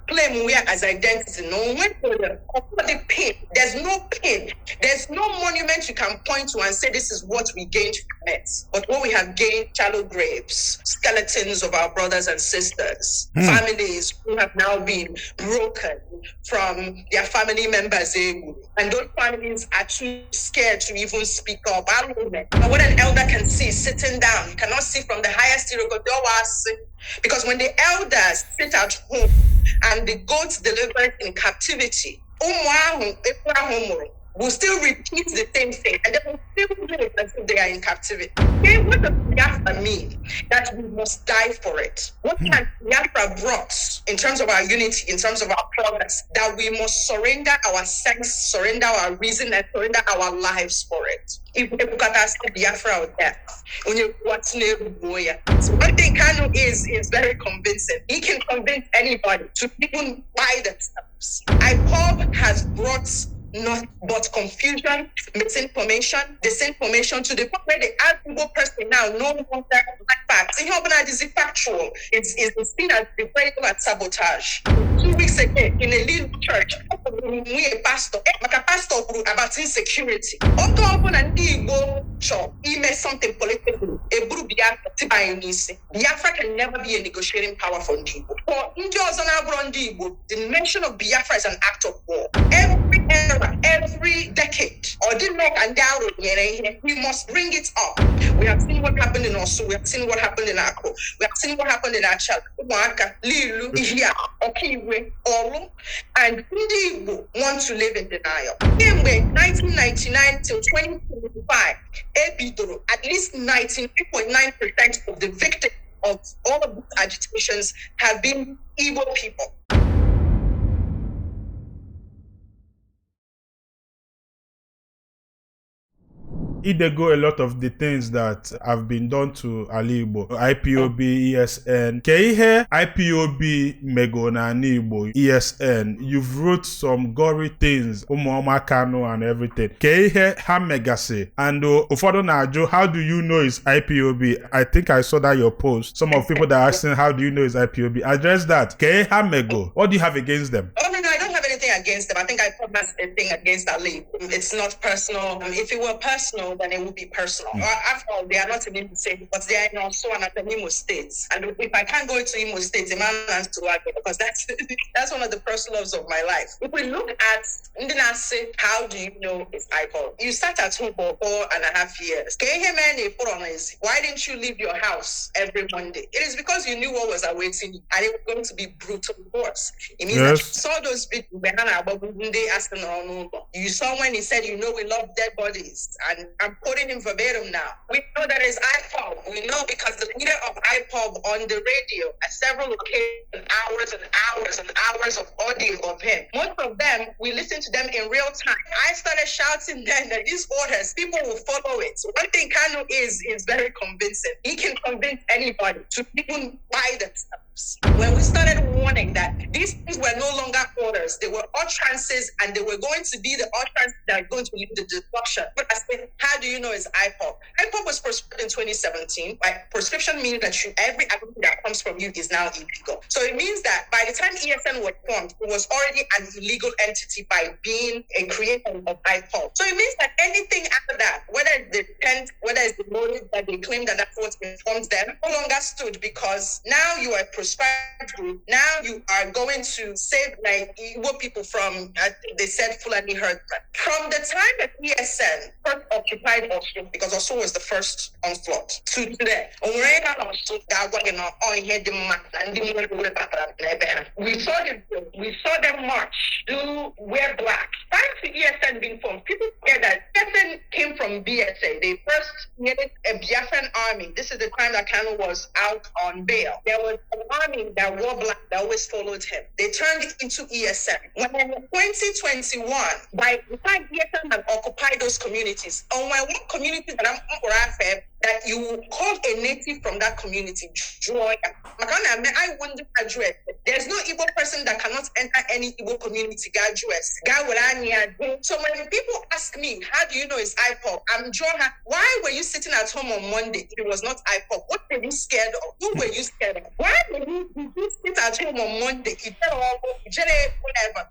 claim we are as identity. No, the pain. There's no pain. There's no monument you can point to and say this is what we gained from it. But what we have gained, shallow graves, skeletons of our brothers and sisters, families who have now been broken from their family members. And those families are too scared to even speak up. But what an elder can see sitting down, you cannot see from the highest tier. Because when the elders sit at home and the goats delivered in captivity, will still repeat the same thing, and they will still do it as if they are in captivity. Okay, what does Biafra mean? That we must die for it. What has Biafra brought in terms of our unity, in terms of our progress? That we must surrender our sex, surrender our reason, and surrender our lives for it. If we got us Biafra or death, so one thing Kanu is very convincing. He can convince anybody to even buy themselves. Ipob has brought not but confusion, misinformation, disinformation to the point where the average person now no longer like facts. It's factual. It's seen as betrayal and sabotage. 2 weeks ago, in a little church, we a pastor about insecurity. He made something political. Biafra can never be a negotiating power for Ndibo. For the mention of Biafra is an act of war. Every era, every decade, we must bring it up. We have seen what happened in Osu, we have seen what happened in Akko, we have seen what happened in Achal, Lilu, Ihia, Okiwe, Olu, and Ndibo want to live in denial. In 1999 till 2025, at least 98.9% of the victims of all of these agitations have been Igbo people. It go a lot of the things that have been done to Ali Igbo, IPOB, ESN. Keihe IPOB Megona Igbo, ESN. You've wrote some gory things, Umuoma Kano and everything. Keihe Hamegase. And Ufodo Najo, how do you know it's IPOB? I think I saw that your post. Some of people that are asking, how do you know it's IPOB? Address that. Keihe Hamego. What do you have against them? Oh, no, I don't have anything against them. I think I put a thing against Ali. It's not personal. If it were personal, then it would be personal. After all, they are not in Imo State, but they are in also an Imo State. And if I can't go into Imo State, the man has to argue because that's one of the personal loves of my life. If we look at Ndinase, how do you know it's Ipob? You sat at home for 4.5 years. Why didn't you leave your house every Monday? It is because you knew what was awaiting you, and it was going to be brutal force. It means that you saw those videos. You saw when he said, we love dead bodies, and I'm quoting him verbatim now. We know that it's Ipob. We know because the leader of Ipob on the radio at several occasions, hours and hours and hours of audio of him. Most of them, we listen to them in real time. I started shouting then that these orders, people will follow it. So one thing Kanu is very convincing. He can convince anybody to even buy themselves. When we started warning that these things were no longer orders, they were utterances, and they were going to be the utterances that are going to lead to destruction. But I said, how do you know it's Ipob? Ipob was prescribed in 2017. Right? Prescription means that every activity that comes from you is now illegal. So it means that by the time ESN was formed, it was already an illegal entity by being a creator of Ipob. So it means that anything after that, whether it's the intent, whether it's the motive that they claim that that's what informs them, no longer stood, because now you are a prescribed group. Now you are going to save Igbo people from, they said, Fulani herdsmen. From the time that ESN first occupied Osun, because Osun was the first onslaught, to today, we saw them march, wear black. Thanks to ESN being formed, people forget that ESN came from BSA. They first created a Biafran army. This is the time that Kanu was out on bail. There was an army that wore black that always followed him. They turned it into ESN. When in 2021, by the time ESN had occupied those communities, on my work communities that I'm that you call a native from that community, join. I wouldn't address. There's no Igbo person that cannot enter any Igbo community. So when people ask me, how do you know it's Ipob? I'm Joha. Why were you sitting at home on Monday if it was not Ipob? What were you scared of? Who were you scared of? Why were you sit at home on Monday? Whatever.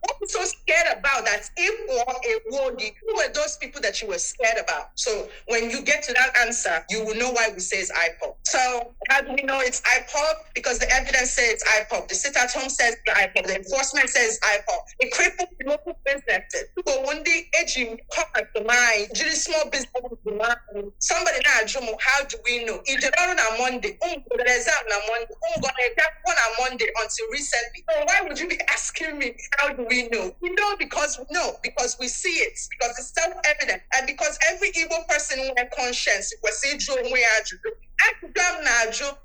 What were you so scared about that who were those people that you were scared about? So when you get to that answer, you will know why we say it's Ipob. So how do we know it's Ipob? Because the evidence says it's Ipob. The sit at home says it's Ipob. The enforcement says Ipob. It crippled local businesses. So one day, edging to mind, small business. Somebody now, how do we know? If you're on a Monday, on Monday until recently. So why would you be asking me how do we know? We know because we see it, because it's self-evident, and because every Igbo person who has conscience,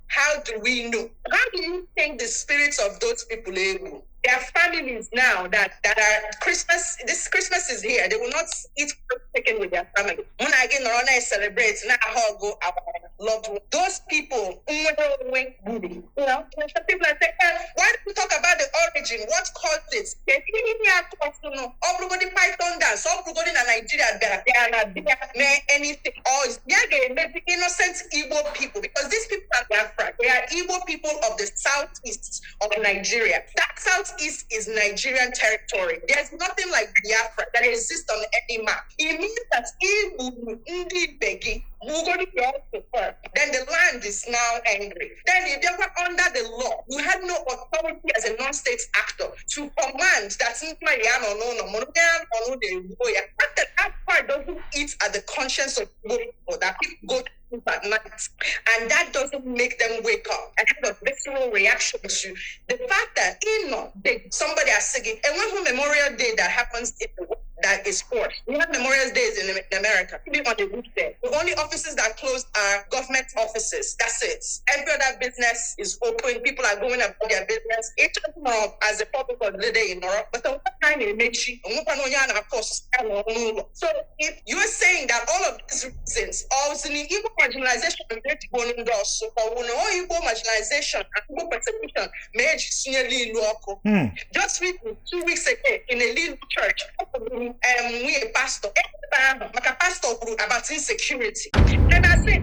how do we know? How do you think the spirits of those people are able? There are families now that are Christmas. This Christmas is here. They will not eat chicken with their family. When I get Norona celebrate, now go our loved one. Those people, people are saying, why do we talk about the origin? What caused it? Everybody Python dance. Everybody in Nigeria, they are not anything. Or maybe innocent Igbo people, because these people are Biafra. They are Igbo people of the southeast of Nigeria. That southeast is Nigerian territory. There's nothing like Biafra that exists on any map. It means that then the land is now angry. Then if they were under the law, you had no authority as a non-state actor to command that that part doesn't eat at the conscience of people, that people go to at night, and that doesn't make them wake up and have a visceral reaction to the fact that somebody is singing. And one Memorial Day that happens in the world that is forced. We have Memorial Days in America. People on the weekday. The only offices that closed are government offices. That's it. Every other business is open. People are going about their business. It's not as a public holiday in Europe, but the one time in Mechi, so if you're saying that all of these reasons, also the Igbo marginalization and Igbo marginalization and Igbo persecution, just 2 weeks ago in a little church, we a pastor, a pastor about insecurity. And I said,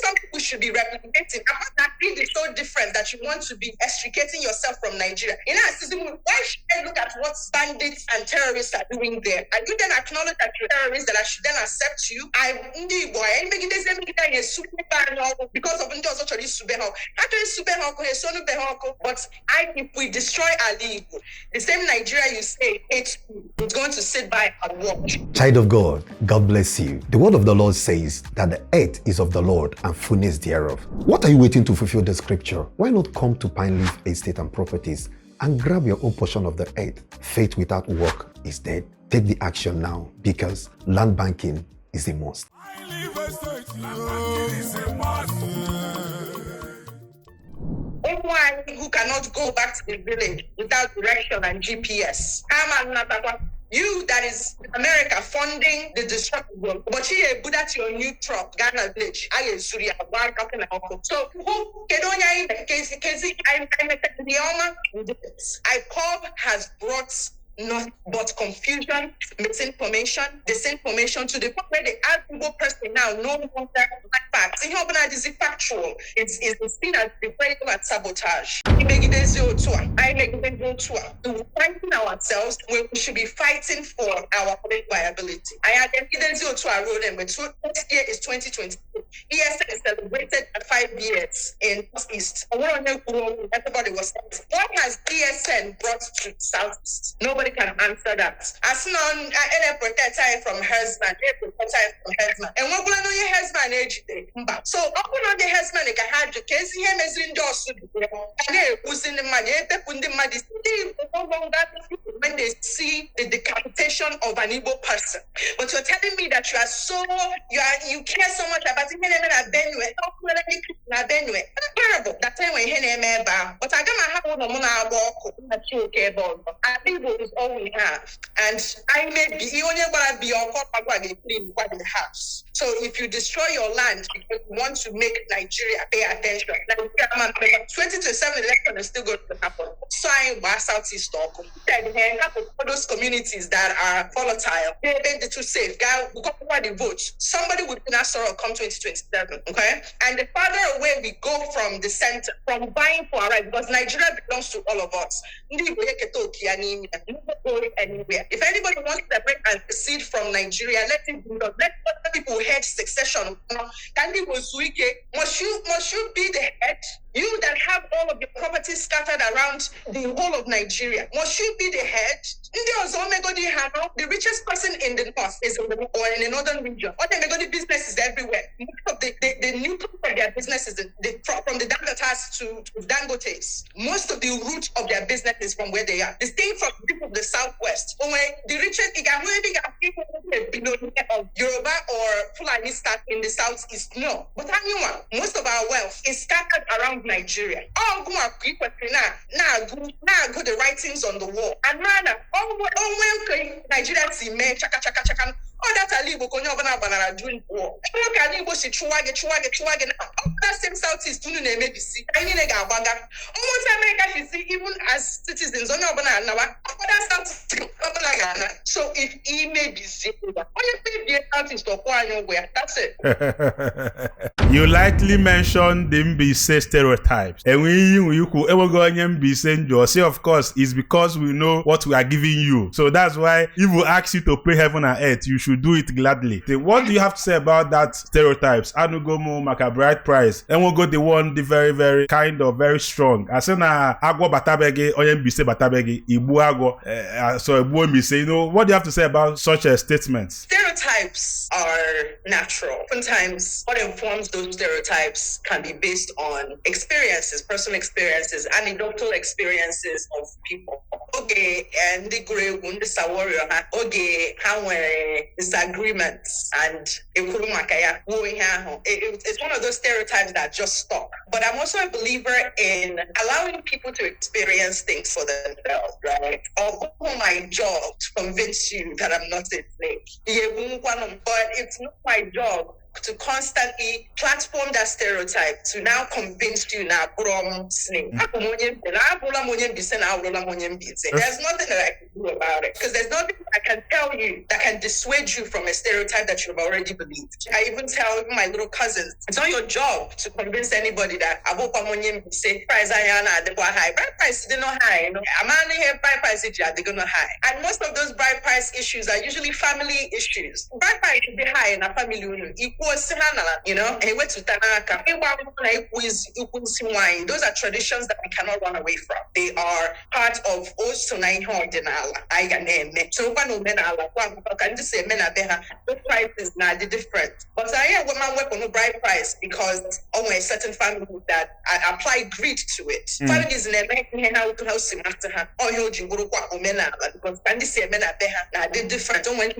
something we should be replicating. I'm not really so different that you want to be extricating yourself from Nigeria. Why should I look at what bandits and terrorists are doing there? And you then acknowledge that you're terrorists, that I should then accept you. Because of but if we destroy Ali, the same Nigeria you say it's going to sit by and watch. Child of God, God bless you. The word of the Lord says that the earth is of the Lord and fullness thereof. What are you waiting to fulfill the scripture? Why not come to Pine Leaf Estate and Properties and grab your own portion of the earth? Faith without work is dead. Take the action now, because land banking is a must. Anyone who cannot go back to the village without direction and GPS. You that is America funding the destruction, but you put that your new truck, Ghana village. So who Ipob has brought not but confusion, misinformation, disinformation to the point where the average person now no longer facts. Is factual. It's seen as betrayal and sabotage. We fighting ourselves when we should be fighting for our viability. I had evidence to our role, and next year is 2020. ESN is celebrated at 5 years in East. Everybody was saying, what has ESN brought to Southeast? Nobody can answer that. As non protect time from husband, and what will I know your husband age? So open on the husband can have the case here measuring doors and who's in the money, when they see the decapitation of an Igbo person. But you're telling me that you care so much about it. That time when but I got my Igbo is all we have. And I may be only gonna be in the house. So if you destroy your land because you want to make Nigeria pay attention, 2027 election is still going to happen. So I was Southeast Stock. All those communities that are volatile, they're too safe. Guy, we got the vote. Somebody would not come 2027. Okay? And the farther away we go from the center, from buying for our right, because Nigeria belongs to all of us. Anywhere. If anybody wants to separate and secede from Nigeria, let it do that. Let other people head secession. Must you be the head? You that have all of your properties scattered around the whole of Nigeria, must you be the head? The richest person in the north is in the northern region. All the business is everywhere. Most of the nucleus of their business is from the Dangotes to Dangotes. Most of the root of their business is from where they are. The same from people of the southwest. The richest people of Yoruba or Fulani start in the southeast. No. But most of our wealth is scattered around Nigeria. All go the writings on the wall. And rather, Nigeria see me chaka. Oh, that's a little banana doing war. That same Southeast, do maybe see. Almost America, you see, even as citizens, so if he may be zero, Southeast or that's it. You likely mentioned the Mbise stereotypes. And when you could ever go on Mbise, say, of course, it's because we know what we are giving you. So that's why if we ask you to pay heaven and earth, you should do it gladly. What do you have to say about that stereotypes? Anugomo Maka Bright Price. And we'll go the one, the very, very kind of very strong. I say na agwo batabege, oyembise batabege, ibu agwo. So ibu mbise. You know, what do you have to say about such statements? Stereotypes are natural. Sometimes what informs those stereotypes can be based on experiences, personal experiences, anecdotal experiences of people. Okay, and the great wound warrior. Okay, how disagreements and it's one of those stereotypes that just stop. But I'm also a believer in allowing people to experience things for themselves, right? Or my job to convince you that I'm not a snake. But it's not my job to constantly platform that stereotype to now convince you now from snake. There's nothing that I can do about it because there's nothing I can tell you that can dissuade you from a stereotype that you've already believed. I even tell my little cousins, it's not your job to convince anybody that bride price did not high. I'm not here bride price they're gonna high. And most of those bride price issues are usually family issues. Bride price should be high in a family equal, you know, and went to Tanaka. Those are traditions that we cannot run away from. They are part of also I can so can just say those prices now the different. But I am woman work on no bride price because a certain family that apply greed to it. Families in the house or you because can just say men are different. Don't want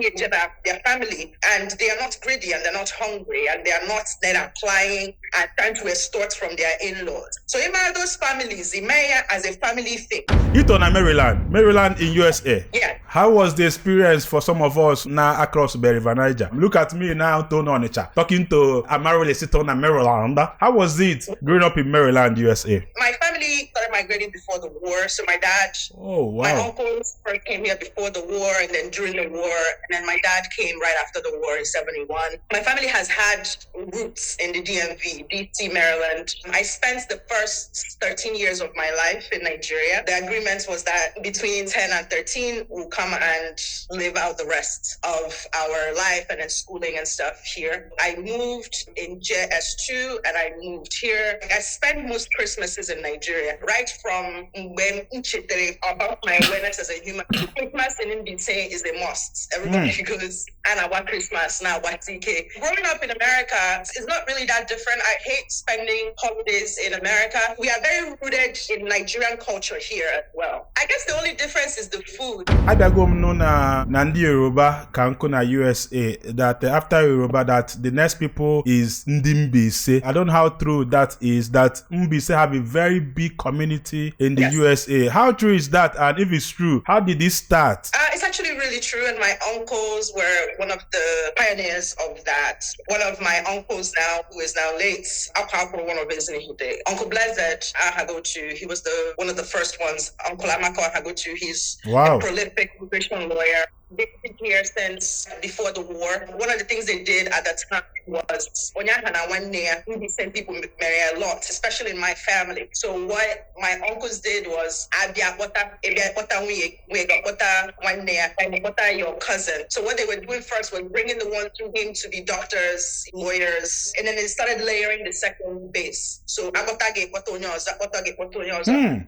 their family and they are not greedy and they're not hungry and they are not then applying and trying to extort from their in-laws. So in those families, it may as a family thing. You told Maryland in USA. Yeah. How was the experience for some of us now across the River Niger? Look at me now, talking to Amaryllis in Maryland. How was it growing up in Maryland, USA? My family started migrating before the war. So my dad, my uncles first came here before the war and then during the war. And then my dad came right after the war in 71. My family has had roots in the DMV, DC, Maryland. I spent the first 13 years of my life in Nigeria. The agreement was that between 10 and 13, we'll come and live out the rest of our life and then schooling and stuff here. I moved in JS2 and I moved here. I spent most Christmases in Nigeria, right from when about my awareness as a human. Christmas in Mbise is a must. Everybody goes, and I want Christmas, now what TK. Growing up in America is not really that different. I hate spending holidays in America. We are very rooted in Nigerian culture here as well. I guess the only difference is the food. Adagom no na Nandi Yoruba kanko na USA that after Yoruba that the next people is Ndi Mbise. I don't know how true that is. That Mbise have a very big community community in the Yes. USA. How true is that? And if it's true, how did this start? It's actually really true, and my uncles were one of the pioneers of that. One of my uncles now, who is now late, one of his Uncle Blessed Ahaghotu, he was one of the first ones. Uncle Amako Ahaghotu, he's Wow. a prolific immigration lawyer. They've been here since before the war. One of the things they did at that time was we sent people marry a lot, especially in my family. So what my uncles did was your cousin. So what they were doing first was bringing the ones who came to be doctors, lawyers, and then they started layering the second base. So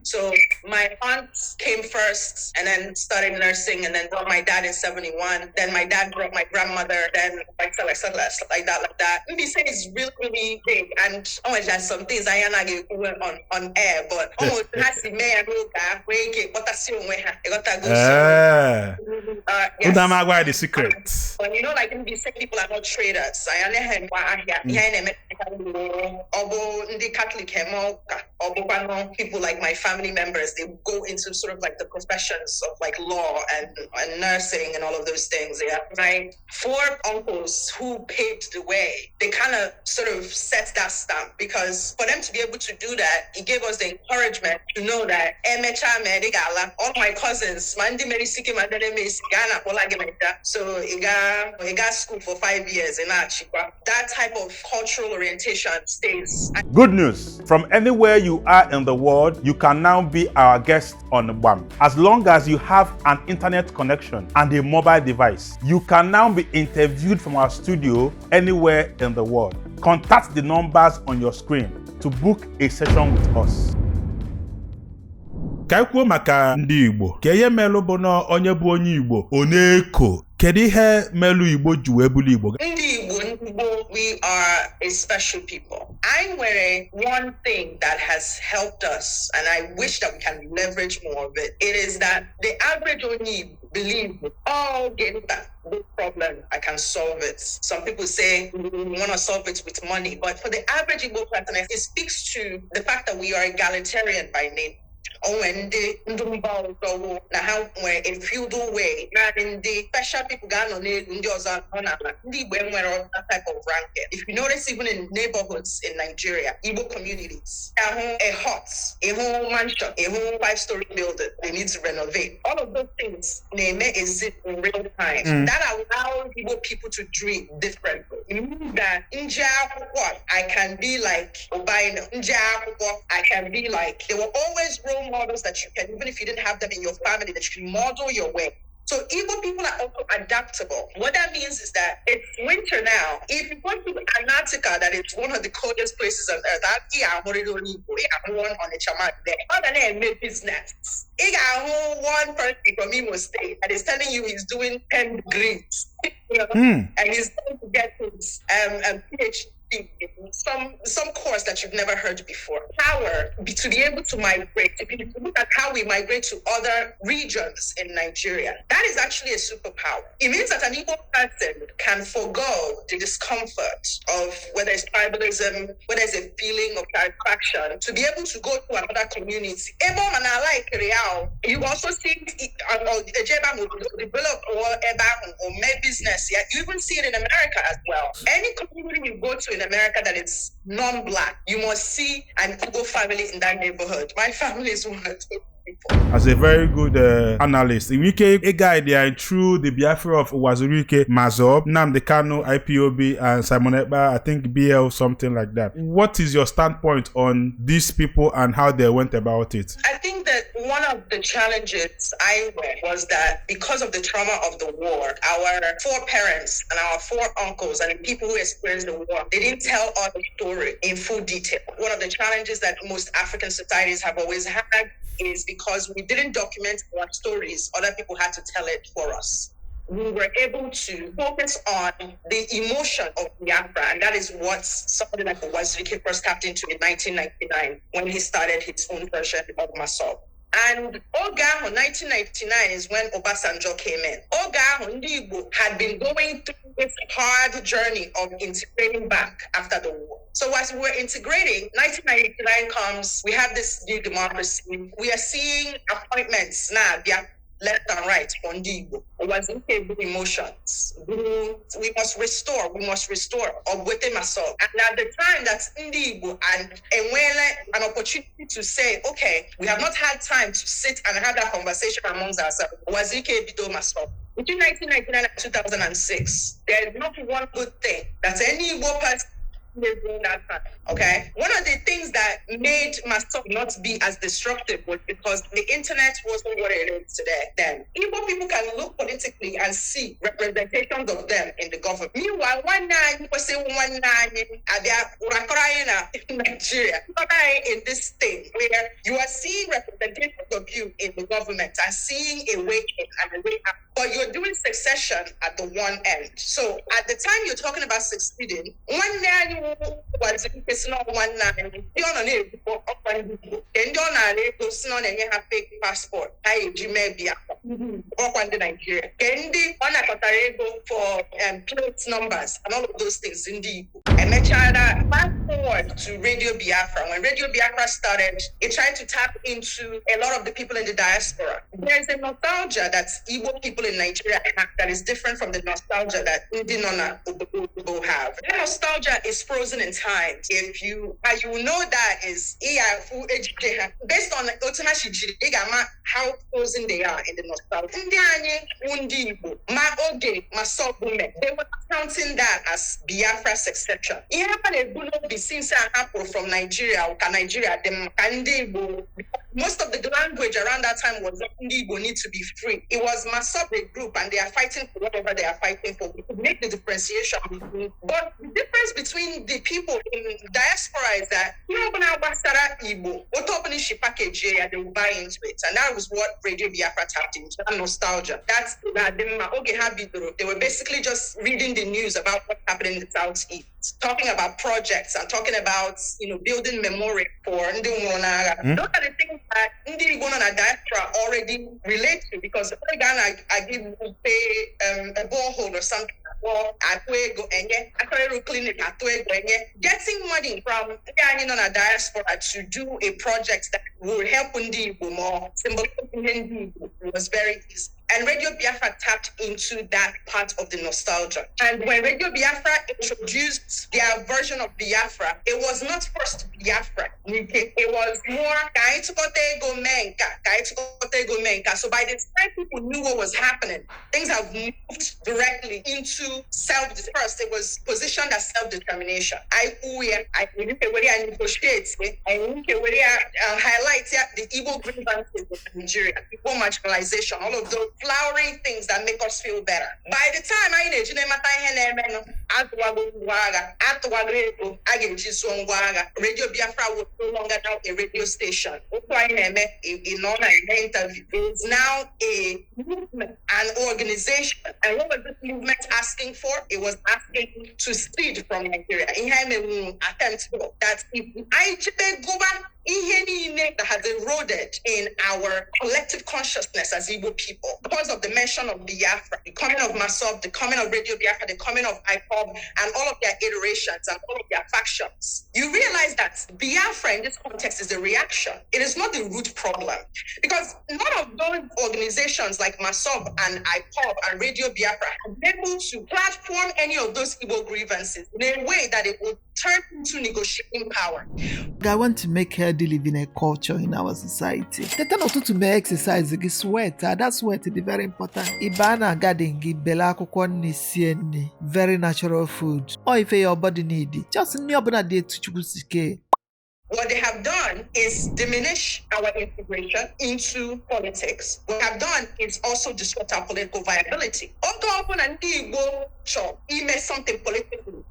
So my aunt came first and then started nursing and then brought my dad in 71. Then my dad brought my grandmother, then like that. Maybe say it's really, really big. And there's some things I went on air, but almost has to me and Yes. The secret. But like in these people are not traders. I understand the Catholic people like my family members, they go into sort of like the professions of like law and nursing and all of those things. Yeah. My 4 uncles who paved the way, they kind of sort of set that stamp, because for them to be able to do that, it gave us the encouragement to know that all my cousins, so he got school for 5 years in Achikwa. That type of cultural orientation stays. Good news. From anywhere you are in the world, you can now be our guest on Gbam. As long as you have an internet connection and a mobile device, you can now be interviewed from our studio anywhere in the world. Contact the numbers on your screen to book a session with us. Ka kwuo maka ndị Igbo. Ka ihe melu bụ na onye bụ onye Igbo, ọ na-eko. Kedu ihe melu Igbo ji wee bụrụ Igbo? Ndị Igbo, we are a special people. I wear one thing that has helped us, and I wish that we can leverage more of it. It is that the average Igbo believe get that big problem, I can solve it. Some people say we want to solve it with money, but for the average Igbo person, it speaks to the fact that we are egalitarian by nature. In a feudal way, in the special people that type of ranking. If you notice, even in neighborhoods in Nigeria, Igbo communities, a hut, a whole mansion, a whole 5-story building, they need to renovate. All of those things exist in real time. That allows Igbo people to dream differently. It means that I can be like Obaino. I can be like, there were always role models that you can, even if you didn't have them in your family, that you can model your way. So Igbo people are also adaptable. What that means is that it's winter now. If you go to Antarctica, that is one of the coldest places on earth, other than make business. One person from Imo State that is telling you he's doing 10 degrees, and he's going to get his PhD in some course that you've never heard before. Power to be able to migrate, to look at how we migrate to other regions in Nigeria. That is actually a superpower. It means that an Igbo person can forego the discomfort of whether it's tribalism, whether it's a feeling of satisfaction, to be able to go to another community. You also see develop or make business. Yeah, you even see it in America as well. Any community you go to in America that is non-Black, you must see an Igbo family in that neighborhood. My family is one of those people. As a very good analyst, a guy there through the Biafra of Wazirike, Mazob, Nnamdi Kanu, Ipob, and Simon Ekpa, I think BL, something like that. What is your standpoint on these people and how they went about it? I think that one of the challenges I read was that because of the trauma of the war, our 4 parents and our 4 uncles and the people who experienced the war, they didn't tell us the story in full detail. One of the challenges that most African societies have always had is because we didn't document our stories, other people had to tell it for us. We were able to focus on the emotion of Biafra, and that is what somebody like Wazirike first tapped into in 1999 when he started his own version of Masob. And Ogaho 1999 is when Obasanjo came in. Ogaho Ndi Igbo had been going through this hard journey of integrating back after the war. So as we were integrating, 1999 comes, we have this new democracy. We are seeing appointments now, left and right on Igbo. It was emotions. We must restore, or within myself. And at the time, that's Igbo and an opportunity to say, okay, we have not had time to sit and have that conversation amongst ourselves. Was myself. Between 1999 and 2006, there is not one good thing that any Igbo person during that time. Okay. One of the things that made myself not be as destructive was because the internet wasn't what it is today. Then Igbo people can look politically and see representations of them in the government. Meanwhile, in Nigeria, in this state where you are seeing representations of you in the government and seeing a way in and a way out, but you're doing succession at the one end. So at the time you're talking about succeeding, was fake passport. For plate numbers and all of those things indeed. And fast forward to Radio Biafra. When Radio Biafra started, it tried to tap into a lot of the people in the diaspora. There's a nostalgia that Igbo people in Nigeria have that is different from the nostalgia that Ndinona Obodo have. That nostalgia is frozen in time. If you know that is based on how frozen they are in the nostalgia. They were counting that as Biafra succession. It happened from Nigeria, most of the language around that time was Igbo need to be free. It was Masobe group and they are fighting for whatever they are fighting for. We could make the differentiation between, but the difference between the people in diaspora is that Igbo, they will buy into it. And that was what Radio Biafra tapped into, that nostalgia. That's they were basically just reading the news about what's happening in the Southeast, talking about projects and talking about, building memory for Ndi Umuonaga. Those are the things that Ndi Igbo and diaspora already relate to, because every Ghana I give pay a borehole or something. Getting money from the diaspora to do a project that will help Ndi Igbo more, symbolizing was very easy. And Radio Biafra tapped into that part of the nostalgia. And when Radio Biafra introduced their version of Biafra, it was not first Biafra. It was more So by the time people knew what was happening, things have moved directly into first, it was positioned as self-determination. I negotiate, highlight the evil grievances in Nigeria, Igbo marginalization, all of those flowering things that make us feel better. By the time Radio Biafra was no longer now a radio station. It's now a movement, an organization. And what was this movement asking for? It was asking to speed from Nigeria. Attempt that if I go back that has eroded in our collective consciousness as Igbo people because of the mention of Biafra, the coming of Masob, the coming of Radio Biafra, the coming of Ipob, and all of their iterations and all of their factions. You realize that Biafra in this context is a reaction. It is not the root problem. Because none of those organizations like Masob and Ipob and Radio Biafra have been able to platform any of those Igbo grievances in a way that it will turn into negotiating power. I want to make healthy living a culture in our society. The time to make exercise, sweat, that sweat is very important. Ibana garden, bela kukwani, very natural food. Or if your body need it, just nyobana de tuchusike. What they have done is diminish our integration into politics. What they have done is also disrupt our political viability. Something politically.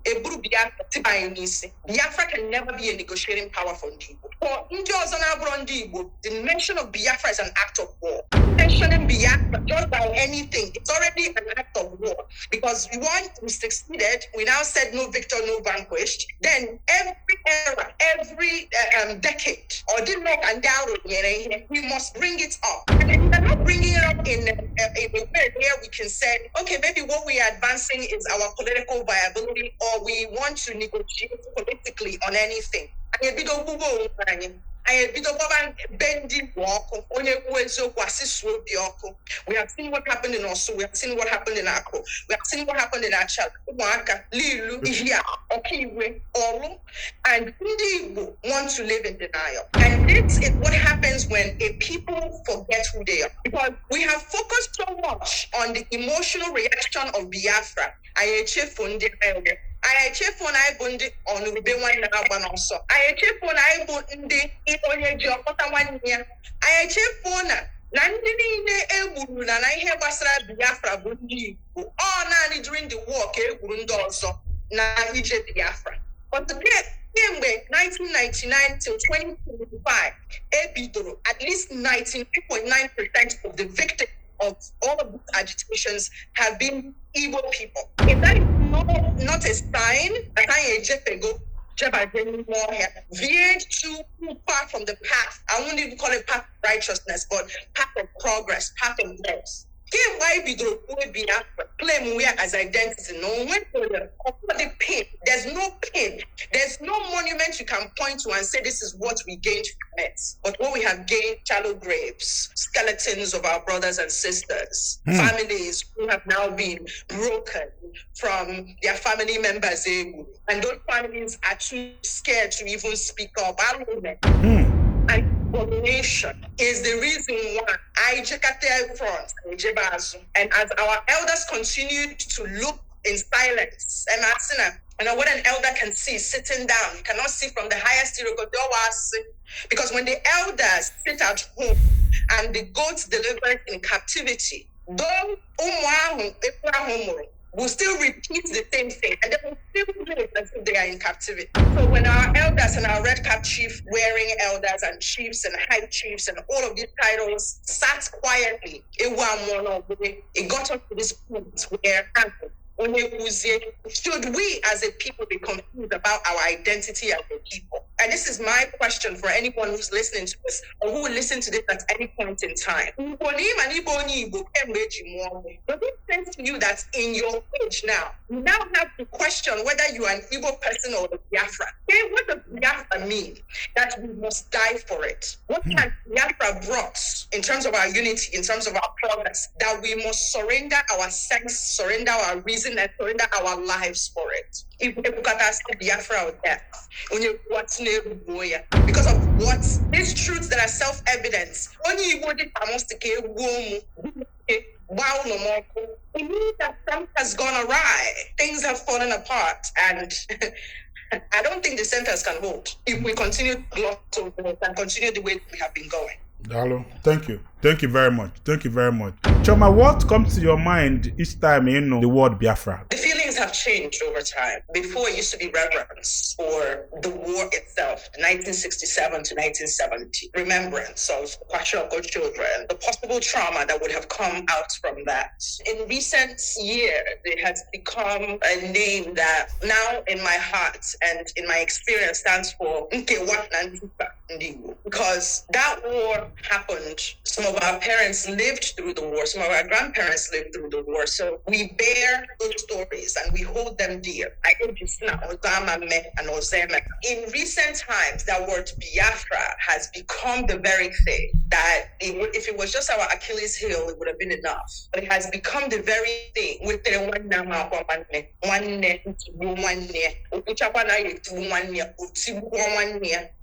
Biafra can never be a negotiating power for Ndigo. For Ndigo, the mention of Biafra is an act of war. Mentioning Biafra just by anything, it's already an act of war. Because we succeeded, we now said no victor, no vanquished. Then every era, every decade, or did not we must bring it up. And if we're not bringing it up in a way where we can say, okay, maybe what we are advancing is our political viability, or we want to negotiate politically on anything. We have seen what happened in Osu, we have seen what happened in Akko, we have seen what happened in Achal, and Ndi want to live in denial. And this is what happens when a people forget who they are. Because we have focused so much on the emotional reaction of Biafra. I chefon I bundi on Ube one now also. I chefon I bundi on your 1 year. I chefona Nandini Eburu and I hear Basra Biafra bundi. Oh, nani during the war, Eburu also. Na Egypt Biafra. But the same way, 1999 till 2025, at least 98.9% of the victims of all of these agitations have been Igbo people. If that is not a sign that I veered too far from the path, I won't even call it path of righteousness, but path of progress, path of growth. Claim we are as identity. No, the pain. There's no pain. There's no monument you can point to and say this is what we gained from it. But what we have gained, shallow graves, skeletons of our brothers and sisters, families who have now been broken from their family members, and those families are too scared to even speak up. And abomination is the reason why I Jekate front and as our elders continued to look in silence and what an elder can see sitting down, you cannot see from the highest because when the elders sit at home and the goats delivered in captivity, those will still repeat the same thing, and they will still live as if they are in captivity. So when our elders and our red cap chief wearing elders and chiefs and high chiefs and all of these titles sat quietly, it got up to this point where should we as a people be confused about our identity as a people? And this is my question for anyone who's listening to this or who will listen to this at any point in time. Does it sense to you that in your age now, you now have to question whether you are an Igbo person or a Biafra? Okay, what does Biafra mean? That we must die for it. What has Biafra brought in terms of our unity, in terms of our progress, that we must surrender our sex, surrender our reason, and surrender our lives for it? If we look at us, Biafra or death, because of what these truths that are self-evident. It means that something has gone awry. Things have fallen apart, and I don't think the centers can hold if we continue to gloss over it and continue the way we have been going. Hello, thank you. Thank you very much. Thank you very much. Chioma, what comes to your mind each time you know the word Biafra? The feelings have changed over time. Before, it used to be reverence for the war itself, 1967 to 1970. Remembrance of Kwashiorkor children, the possible trauma that would have come out from that. In recent years, it has become a name that now in my heart and in my experience stands for Nkewa Nantuka Ndigo. Because that war happened. Some of our parents lived through the war. Some of our grandparents lived through the war. So we bear those stories and we hold them dear. In recent times, that word Biafra has become the very thing that if it was just our Achilles heel, it would have been enough. But it has become the very thing with the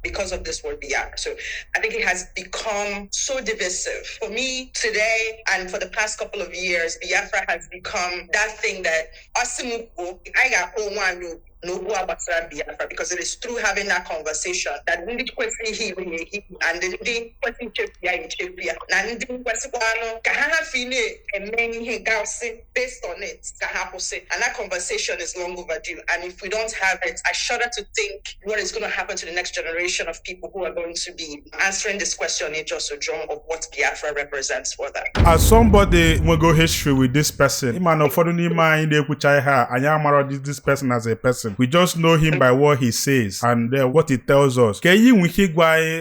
because of this word Biafra. So I think it has become so divisive. For me today and for the past couple of years, Biafra has become that thing that I got no Biafra, because it is through having that conversation that and the question based on it, and that conversation is long overdue. And if we don't have it, I shudder to think what is going to happen to the next generation of people who are going to be answering this question in just a drum of what Biafra represents for them. As somebody will go history with this person, this person as a person. person. We just know him by what he says and what he tells us. Can you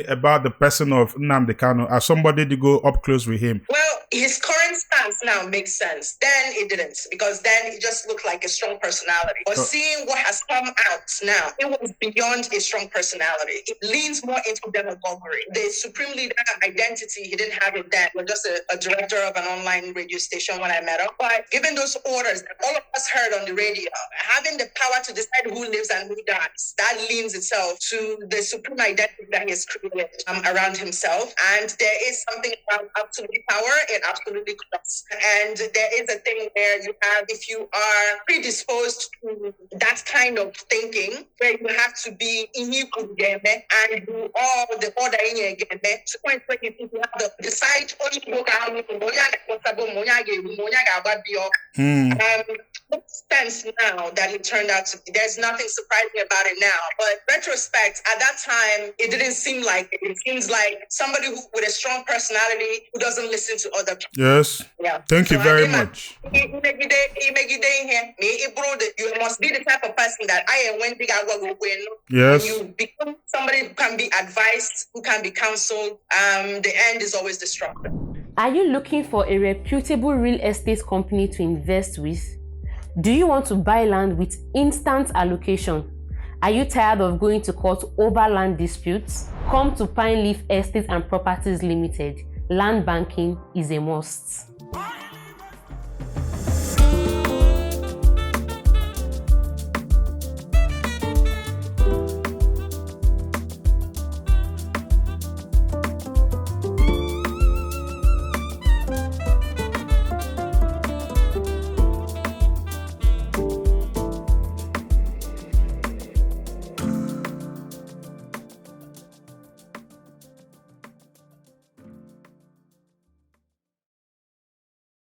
about the person of Nnamdi Kanu as somebody to go up close with him? Well, his current stance now makes sense. Then it didn't, because then he just looked like a strong personality. But seeing what has come out now, it was beyond a strong personality. It leans more into demagoguery. The supreme leader identity, he didn't have it then. He was just a director of an online radio station when I met him. But given those orders that all of us heard on the radio, having the power to decide who lives and who dies, that leans itself to the supreme identity that he has created around himself. And there is something about absolute power. It absolutely corrupts. And there is a thing where you have, if you are predisposed to that kind of thinking, where you have to be in you and do all the order in your game, to the point where you have to decide makes sense now that it turned out to be. There's nothing surprising about it now. But retrospect, at that time, it didn't seem like it. It seems like somebody with a strong personality who doesn't listen to other people. Yes. Yeah. Thank you very much. You must be the type of person that I am when yes. You become somebody who can be advised, who can be counseled. The end is always the stronger. Are you looking for a reputable real estate company to invest with? Do you want to buy land with instant allocation? Are you tired of going to court over land disputes? Come to Pine Leaf Estates and Properties Limited. Land banking is a must.